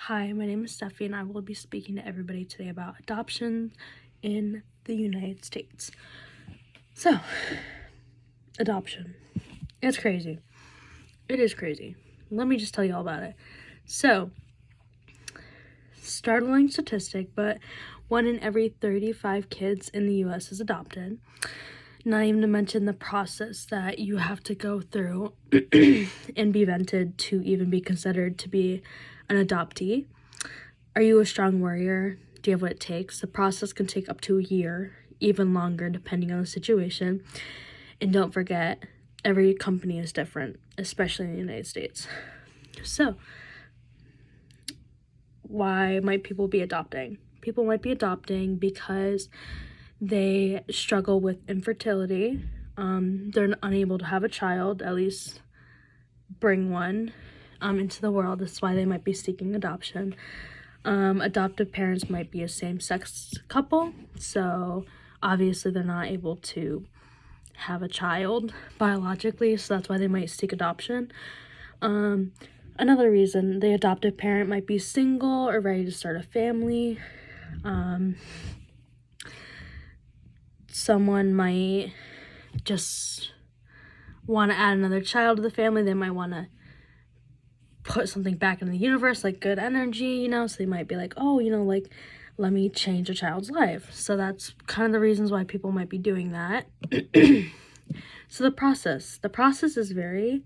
Hi, my name is Steffi and I will be speaking to everybody today about adoption in the United States. So, adoption. It's crazy. It is crazy. Let me just tell you all about it. So, startling statistic, but 1 in every 35 kids in the US is adopted. Not even to mention the process that you have to go through and be vetted to even be considered to be an adoptee. Are you a strong warrior? Do you have what it takes? The process can take up to a year, even longer depending on the situation. And don't forget, every company is different, especially in the United States. So, why might people be adopting? People might be adopting because they struggle with infertility. They're unable to have a child, at least bring one into the world. That's why they might be seeking adoption. Adoptive parents might be a same-sex couple, so obviously they're not able to have a child biologically, so that's why they might seek adoption. Another reason, the adoptive parent might be single or ready to start a family. Someone might just want to add another child to the family. They might want to put something back in the universe, like good energy, so they might be like, oh, let me change a child's life. So that's kind of the reasons why people might be doing that. So the process is very,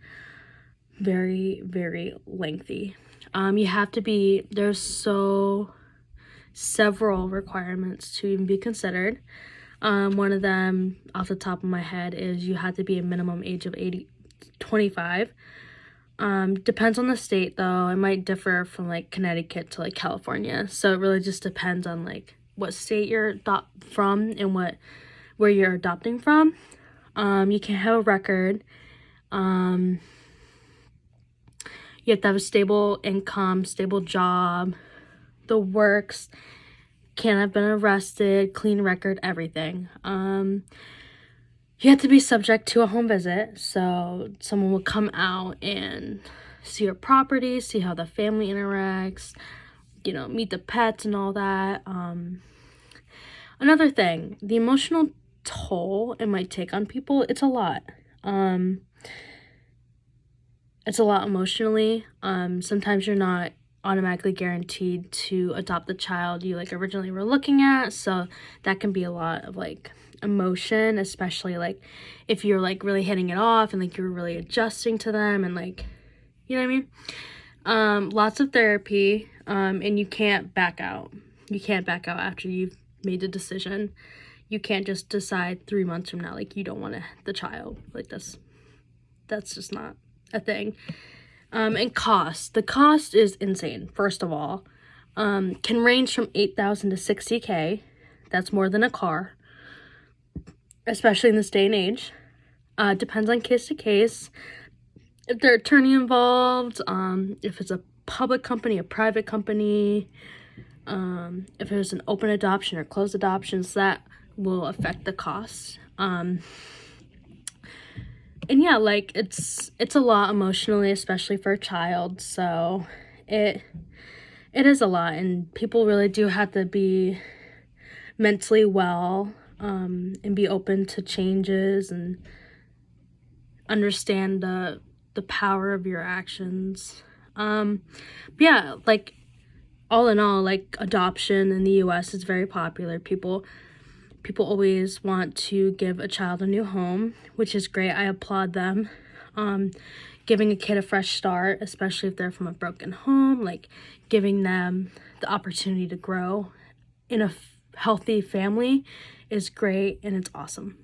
very, very lengthy. There's several requirements to even be considered. One of them off the top of my head is you have to be a minimum age of 25. Depends on the state though. It might differ from Connecticut to California. So it really just depends on what state you're from and where you're adopting from. You can't have a record. You have to have a stable income, stable job, the works, can't have been arrested, clean record, everything. You have to be subject to a home visit, so someone will come out and see your property, see how the family interacts, meet the pets and all that. Another thing, the emotional toll it might take on people, it's a lot. It's a lot emotionally. Sometimes you're not automatically guaranteed to adopt the child you originally were looking at, so that can be a lot of emotion, especially if you're really hitting it off and you're really adjusting to them and you know what I mean. Lots of therapy, and you can't back out after you've made the decision. You can't just decide 3 months from now you don't want the child. That's just not a thing. And the cost is insane. First of all, can range from $8,000 to $60,000. That's more than a car, especially in this day and age. Depends on case to case. If there's an attorney involved, if it's a public company, a private company, if there's an open adoption or closed adoptions, that will affect the cost. And yeah, it's a lot emotionally, especially for a child. So it is a lot, and people really do have to be mentally well, and be open to changes and understand the power of your actions. But yeah, all in all, adoption in the US is very popular. People always want to give a child a new home, which is great. I applaud them. Giving a kid a fresh start, especially if they're from a broken home, giving them the opportunity to grow in a healthy family is great, and it's awesome.